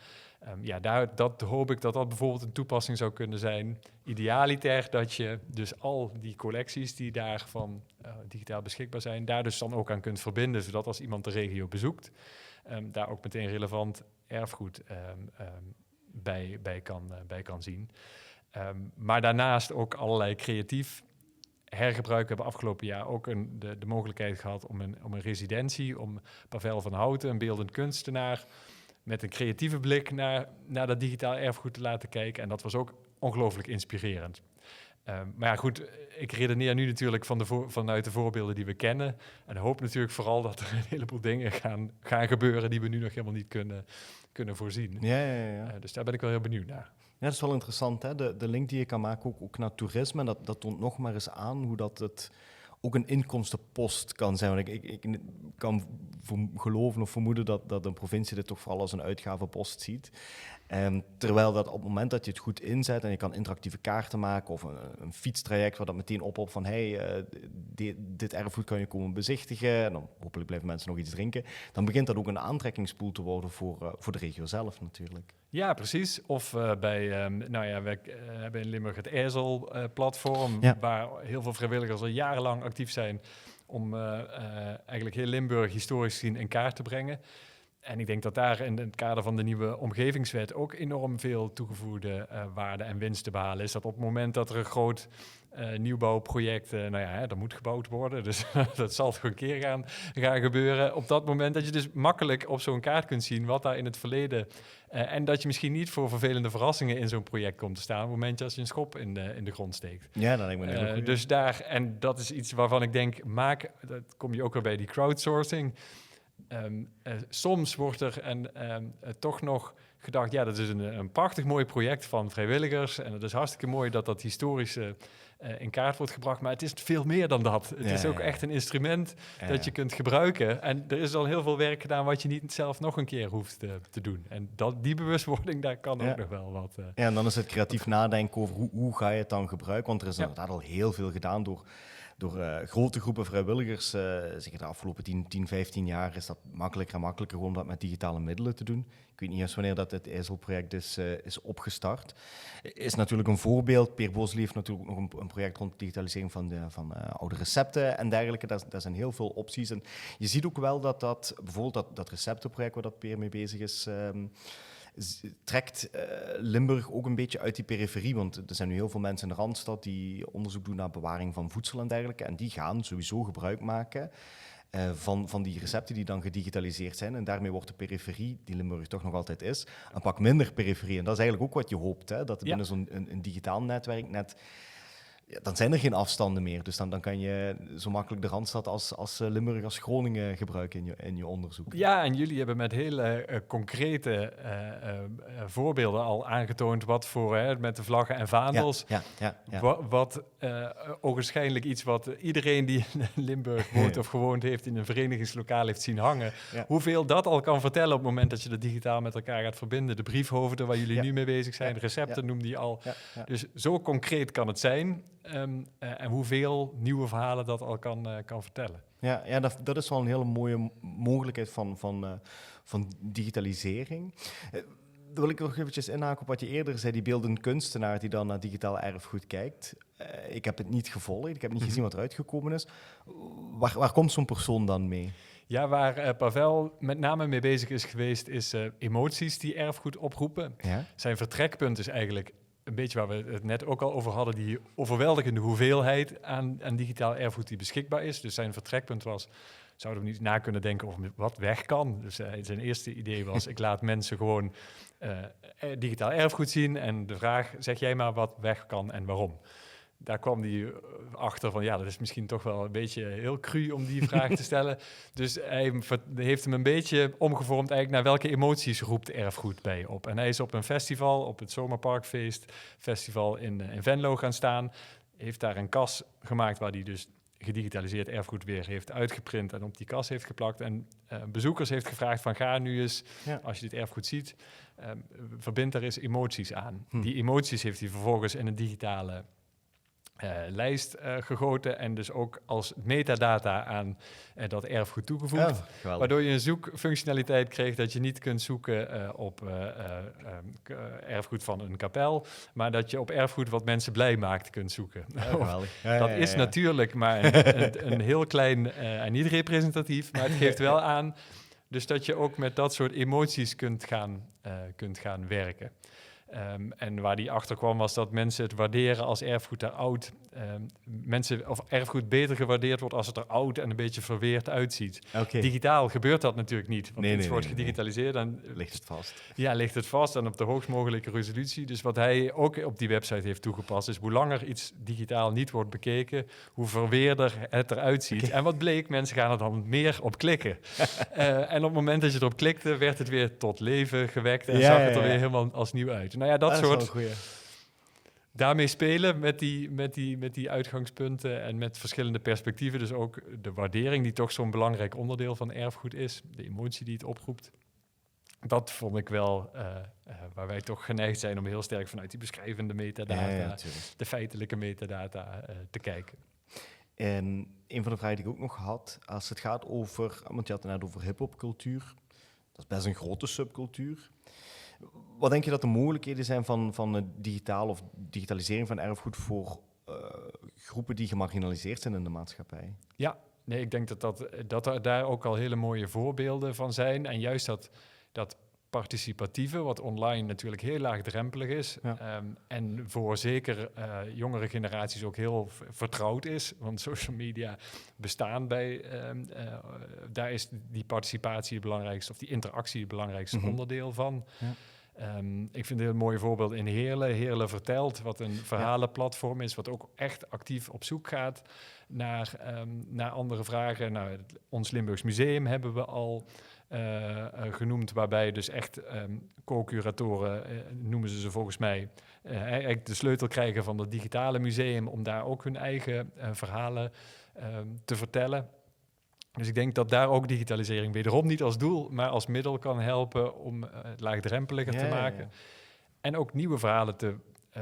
Dat hoop ik dat bijvoorbeeld een toepassing zou kunnen zijn. Idealiter dat je dus al die collecties die daarvan digitaal beschikbaar zijn, daar dus dan ook aan kunt verbinden, zodat als iemand de regio bezoekt, daar ook meteen relevant erfgoed bij kan zien. Maar daarnaast ook allerlei creatief hergebruik. We hebben afgelopen jaar ook de mogelijkheid gehad om een residentie, om Pavel van Houten, een beeldend kunstenaar, met een creatieve blik naar dat digitaal erfgoed te laten kijken. En dat was ook ongelooflijk inspirerend. Maar ja, goed, ik redeneer nu natuurlijk vanuit de voorbeelden die we kennen. En hoop natuurlijk vooral dat er een heleboel dingen gaan gebeuren die we nu nog helemaal niet kunnen voorzien. Ja. Dus daar ben ik wel heel benieuwd naar. Ja, dat is wel interessant, hè? De link die je kan maken ook naar toerisme. Dat toont nog maar eens aan hoe dat het ook een inkomstenpost kan zijn. Want ik kan geloven of vermoeden dat een provincie dit toch vooral als een uitgavenpost ziet. Terwijl dat op het moment dat je het goed inzet en je kan interactieve kaarten maken of een fietstraject waar dat meteen oproept van dit erfgoed kan je komen bezichtigen en dan hopelijk blijven mensen nog iets drinken, dan begint dat ook een aantrekkingspoel te worden voor de regio zelf natuurlijk. Ja, precies. Of we hebben in Limburg het IJssel-platform, waar heel veel vrijwilligers al jarenlang actief zijn om eigenlijk heel Limburg historisch gezien in kaart te brengen. En ik denk dat daar in het kader van de nieuwe omgevingswet ook enorm veel toegevoegde waarde en winst te behalen is. Dat op het moment dat er een groot nieuwbouwproject, dat moet gebouwd worden, dus dat zal toch een keer gaan gebeuren. Op dat moment dat je dus makkelijk op zo'n kaart kunt zien wat daar in het verleden en dat je misschien niet voor vervelende verrassingen in zo'n project komt te staan op het moment als je een schop in de grond steekt. Ja, dat lijkt me heel goed. Dus en dat is iets waarvan ik denk, dat kom je ook weer bij die crowdsourcing. Soms wordt er toch nog gedacht, ja, dat is een prachtig mooi project van vrijwilligers en het is hartstikke mooi dat historische in kaart wordt gebracht, maar het is veel meer dan dat. Het is ook echt een instrument dat je kunt gebruiken en er is al heel veel werk gedaan wat je niet zelf nog een keer hoeft te doen. En die bewustwording, daar kan ook nog wel wat... Ja, en dan is het creatief nadenken over hoe ga je het dan gebruiken, want er is inderdaad al heel veel gedaan door grote groepen vrijwilligers. Zeker de afgelopen 10, 15 jaar is dat makkelijker en makkelijker om dat met digitale middelen te doen. Ik weet niet eens wanneer dat het IJsselproject is opgestart. Is natuurlijk een voorbeeld. Peer Bosli heeft natuurlijk ook nog een project rond digitalisering van oude recepten en dergelijke. Daar zijn heel veel opties. En je ziet ook wel dat bijvoorbeeld dat receptenproject waar dat Peer mee bezig is... trekt Limburg ook een beetje uit die periferie, want er zijn nu heel veel mensen in de Randstad die onderzoek doen naar bewaring van voedsel en dergelijke, en die gaan sowieso gebruik maken van die recepten die dan gedigitaliseerd zijn, en daarmee wordt de periferie, die Limburg toch nog altijd is, een pak minder periferie. En dat is eigenlijk ook wat je hoopt, hè? Dat binnen zo'n een digitaal netwerk net... Ja, dan zijn er geen afstanden meer. Dus dan kan je zo makkelijk de Randstad als Limburg, als Groningen gebruiken in je onderzoek. Ja, en jullie hebben met hele concrete voorbeelden al aangetoond wat voor met de vlaggen en vaandels. Wat ogenschijnlijk iets wat iedereen die in Limburg woont of gewoond heeft in een verenigingslokaal heeft zien hangen. Ja. Hoeveel dat al kan vertellen op het moment dat je dat digitaal met elkaar gaat verbinden. De briefhoofden waar jullie nu mee bezig zijn, de recepten noemde je al. Dus zo concreet kan het zijn. En hoeveel nieuwe verhalen dat al kan vertellen. Ja, dat is wel een hele mooie mogelijkheid van digitalisering. Daar wil ik nog eventjes inhaken op wat je eerder zei, die beeldend kunstenaar die dan naar digitaal erfgoed kijkt. Ik heb het niet gevolgd, ik heb niet gezien wat eruit gekomen is. Waar komt zo'n persoon dan mee? Ja, waar Pavel met name mee bezig is geweest, is emoties die erfgoed oproepen. Ja? Zijn vertrekpunt is eigenlijk een beetje waar we het net ook al over hadden, die overweldigende hoeveelheid aan digitaal erfgoed die beschikbaar is. Dus zijn vertrekpunt was, zouden we niet na kunnen denken over wat weg kan. Dus zijn eerste idee was, ik laat mensen gewoon digitaal erfgoed zien en de vraag, zeg jij maar wat weg kan en waarom. Daar kwam hij achter van, dat is misschien toch wel een beetje heel cru om die vraag te stellen. Dus hij heeft hem een beetje omgevormd eigenlijk naar welke emoties roept erfgoed bij op. En hij is op een festival, op het Zomerparkfeest festival in Venlo gaan staan. Heeft daar een kas gemaakt waar hij dus gedigitaliseerd erfgoed weer heeft uitgeprint en op die kas heeft geplakt. En bezoekers heeft gevraagd van, ga nu eens, als je dit erfgoed ziet, verbind daar eens emoties aan. Die emoties heeft hij vervolgens in een digitale lijst gegoten en dus ook als metadata aan dat erfgoed toegevoegd. Ja, waardoor je een zoekfunctionaliteit kreeg dat je niet kunt zoeken op erfgoed van een kapel, maar dat je op erfgoed wat mensen blij maakt kunt zoeken. Dat is natuurlijk maar een heel klein en niet representatief, maar het geeft wel aan dus dat je ook met dat soort emoties kunt gaan werken. En waar die achter kwam was dat mensen het waarderen als erfgoed daar oud. Of erfgoed beter gewaardeerd wordt als het er oud en een beetje verweerd uitziet. Okay. Digitaal gebeurt dat natuurlijk niet. Want iets wordt gedigitaliseerd. Dan ligt het vast. Ja, ligt het vast en op de hoogst mogelijke resolutie. Dus wat hij ook op die website heeft toegepast is hoe langer iets digitaal niet wordt bekeken, hoe verweerder het eruit ziet. Okay. En wat bleek, mensen gaan er dan meer op klikken. En op het moment dat je erop klikte, werd het weer tot leven gewekt en zag het er weer helemaal als nieuw uit. Nou ja, dat soort... Daarmee spelen met die uitgangspunten en met verschillende perspectieven. Dus ook de waardering die toch zo'n belangrijk onderdeel van erfgoed is. De emotie die het oproept. Dat vond ik wel waar wij toch geneigd zijn om heel sterk vanuit die beschrijvende metadata, de feitelijke metadata te kijken. En een van de vragen die ik ook nog had, als het gaat over, want je had het net over hiphopcultuur. Dat is best een grote subcultuur. Wat denk je dat de mogelijkheden zijn van digitaal of digitalisering van erfgoed voor groepen die gemarginaliseerd zijn in de maatschappij? Ja, nee, ik denk dat er daar ook al hele mooie voorbeelden van zijn. En juist dat participatieve, wat online natuurlijk heel laagdrempelig is. Ja. En voor zeker jongere generaties ook heel vertrouwd is. Want social media bestaan daar is die participatie het belangrijkste, of die interactie het belangrijkste onderdeel van. Ja. Ik vind het een mooi voorbeeld in Heerlen. Heerlen vertelt, wat een verhalenplatform is, wat ook echt actief op zoek gaat naar andere vragen. Nou, ons Limburgs Museum hebben we al genoemd, waarbij dus echt co-curatoren, noemen ze volgens mij, eigenlijk de sleutel krijgen van het digitale museum om daar ook hun eigen verhalen te vertellen. Dus ik denk dat daar ook digitalisering wederom niet als doel, maar als middel kan helpen om het laagdrempeliger te maken. Ja. En ook nieuwe verhalen te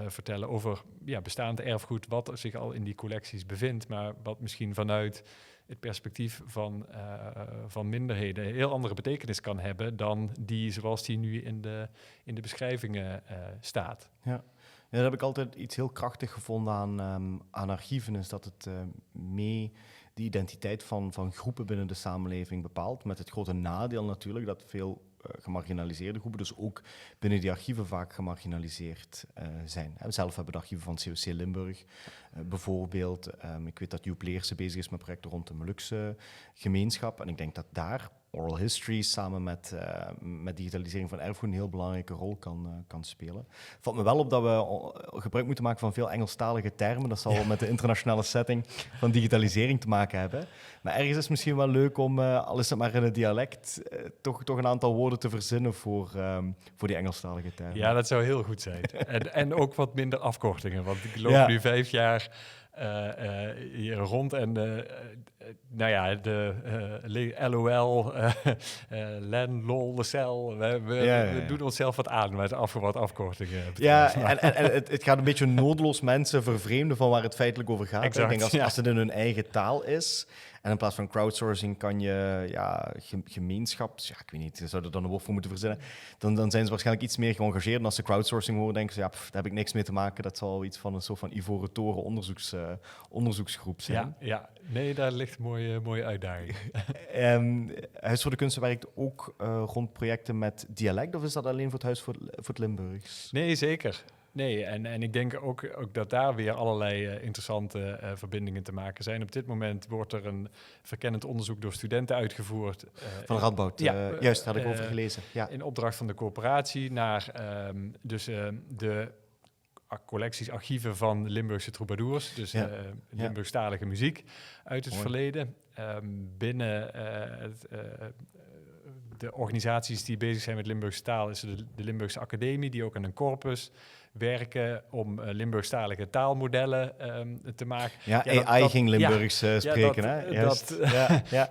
vertellen over bestaand erfgoed, wat zich al in die collecties bevindt, maar wat misschien vanuit het perspectief van minderheden een heel andere betekenis kan hebben dan die zoals die nu in de beschrijvingen staat. Ja. Ja, dat heb ik altijd iets heel krachtig gevonden aan archieven, is dat het mee de identiteit van groepen binnen de samenleving bepaalt. Met het grote nadeel natuurlijk dat veel gemarginaliseerde groepen, dus ook binnen die archieven vaak gemarginaliseerd zijn. Zelf hebben de archieven van COC Limburg bijvoorbeeld. Ik weet dat Joep Leerse bezig is met projecten rond de Molukse gemeenschap. En ik denk dat daar oral history samen met digitalisering van erfgoed een heel belangrijke rol kan spelen. Het valt me wel op dat we gebruik moeten maken van veel Engelstalige termen. Dat zal wel met de internationale setting van digitalisering te maken hebben. Maar ergens is het misschien wel leuk om, al is het maar in het dialect, toch een aantal woorden te verzinnen voor die Engelstalige termen. Ja, dat zou heel goed zijn. en ook wat minder afkortingen, want ik loop nu 5 jaar hier rond en de LOL, LEN, LOL, de cel, we doen onszelf wat aan met wat afkortingen. Ja, en het gaat een beetje noodloos mensen vervreemden van waar het feitelijk over gaat. Exact, ik denk als het in hun eigen taal is. En in plaats van crowdsourcing kan je gemeenschaps... ik weet niet, ze zouden er dan een woord voor moeten verzinnen. Dan zijn ze waarschijnlijk iets meer geëngageerd. En als ze crowdsourcing horen, denken ze, daar heb ik niks mee te maken. Dat zal iets van een soort van Ivoren Toren onderzoeksgroep zijn. Ja, nee, daar ligt een mooie uitdaging. Huis voor de Kunsten werkt ook rond projecten met dialect, of is dat alleen voor het Huis voor het Limburgs? Nee, zeker. Nee, en ik denk ook dat daar weer allerlei interessante verbindingen te maken zijn. Op dit moment wordt er een verkennend onderzoek door studenten uitgevoerd. Van Radboud, juist, had ik over gelezen. Ja. In opdracht van de coöperatie naar de collecties, archieven van Limburgse troubadours. Dus Limburgstalige muziek uit het verleden. Binnen de organisaties die bezig zijn met Limburgse taal is de Limburgse Academie, die ook aan een corpus werken om Limburgstalige taalmodellen te maken. Ja, AI ging Limburgs spreken, hè?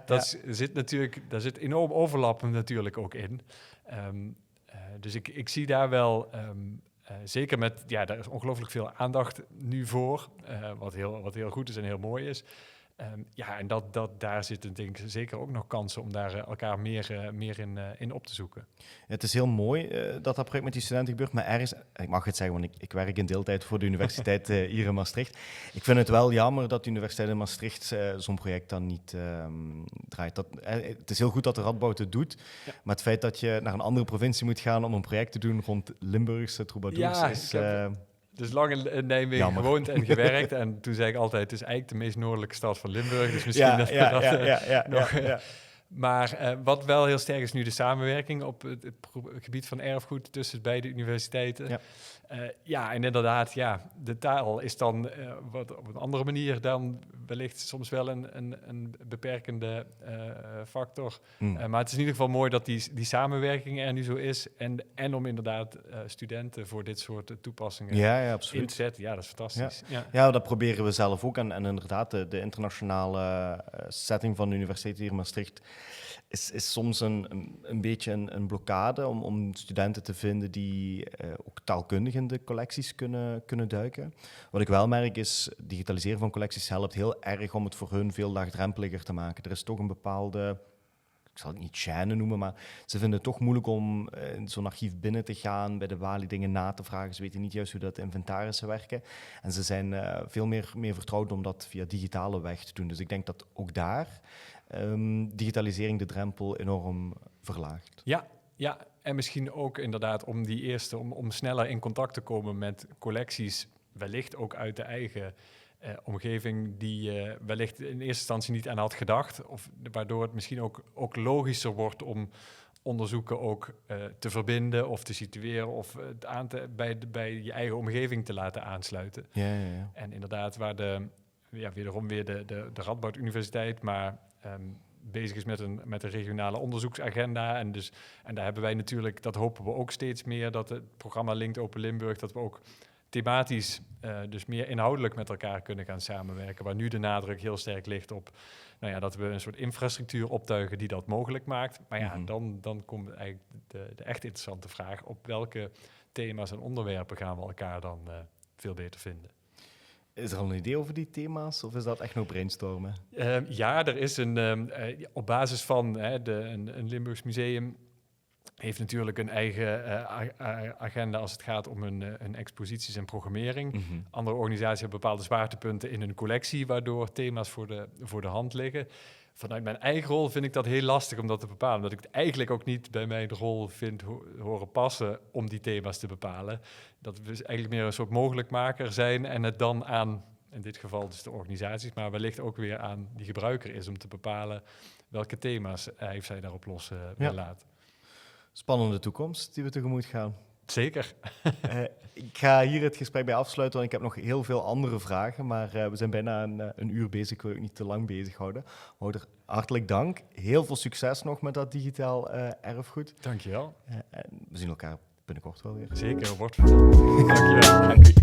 Dat zit natuurlijk, daar zit enorm overlap natuurlijk ook in. Dus ik zie daar wel, zeker daar is ongelooflijk veel aandacht nu voor, wat heel goed is en heel mooi is. En daar zitten denk ik zeker ook nog kansen om daar elkaar meer in op te zoeken. Het is heel mooi dat project met die studenten gebeurt, maar ergens, ik mag het zeggen, want ik werk in deeltijd voor de universiteit hier in Maastricht. Ik vind het wel jammer dat de Universiteit in Maastricht zo'n project dan niet draait. Het is heel goed dat de Radboud het doet, maar het feit dat je naar een andere provincie moet gaan om een project te doen rond Limburgse troubadours is... Dus lang in Nijmegen gewoond en gewerkt. En toen zei ik altijd, het is eigenlijk de meest noordelijke stad van Limburg. Dus misschien Maar wat wel heel sterk is nu de samenwerking op het gebied van erfgoed tussen beide universiteiten. En inderdaad, de taal is dan wat op een andere manier dan wellicht soms wel een beperkende factor. Maar het is in ieder geval mooi dat die samenwerking er nu zo is. En om inderdaad studenten voor dit soort toepassingen in te zetten. Ja, dat is fantastisch. Ja, dat proberen we zelf ook. En inderdaad, de internationale setting van de Universiteit hier in Maastricht is soms een beetje een blokkade om studenten te vinden die ook taalkundig in de collecties kunnen duiken. Wat ik wel merk is, digitaliseren van collecties helpt heel erg om het voor hun veel laagdrempeliger te maken. Er is toch een bepaalde, ik zal het niet gêne noemen, maar ze vinden het toch moeilijk om in zo'n archief binnen te gaan, bij de Wali dingen na te vragen. Ze weten niet juist hoe dat de inventarissen werken. En ze zijn veel meer vertrouwd om dat via digitale weg te doen. Dus ik denk dat ook daar digitalisering de drempel enorm verlaagt. Ja, en misschien ook inderdaad om die eerste, om sneller in contact te komen met collecties, wellicht ook uit de eigen omgeving, die wellicht in eerste instantie niet aan had gedacht, of waardoor het misschien ook logischer wordt om onderzoeken ook te verbinden of te situeren of bij je eigen omgeving te laten aansluiten. Ja. En inderdaad, waar wederom weer de Radboud Universiteit, maar bezig is met een regionale onderzoeksagenda. En daar hebben wij natuurlijk, dat hopen we ook steeds meer, dat het programma Linked Open Limburg, dat we ook thematisch, dus meer inhoudelijk met elkaar kunnen gaan samenwerken. Waar nu de nadruk heel sterk ligt op dat we een soort infrastructuur optuigen die dat mogelijk maakt. Maar dan komt eigenlijk de echt interessante vraag, op welke thema's en onderwerpen gaan we elkaar dan veel beter vinden. Is er al een idee over die thema's of is dat echt nog brainstormen? Er is op basis van een Limburgs museum heeft natuurlijk een eigen agenda als het gaat om hun exposities en programmering. Mm-hmm. Andere organisaties hebben bepaalde zwaartepunten in hun collectie, waardoor thema's voor de hand liggen. Vanuit mijn eigen rol vind ik dat heel lastig om dat te bepalen. Omdat ik het eigenlijk ook niet bij mijn rol vind horen passen om die thema's te bepalen. Dat we eigenlijk meer een soort mogelijkmaker zijn en het dan aan, in dit geval dus de organisaties, maar wellicht ook weer aan die gebruiker is om te bepalen welke thema's heeft zij daarop los willen laten. Spannende toekomst die we tegemoet gaan. Zeker. Ik ga hier het gesprek bij afsluiten, want ik heb nog heel veel andere vragen, maar we zijn bijna een uur bezig, ik wil het niet te lang bezighouden. Wouter, hartelijk dank. Heel veel succes nog met dat digitaal erfgoed. Dankjewel. We zien elkaar binnenkort wel weer. Zeker, wordt verteld. Dankjewel.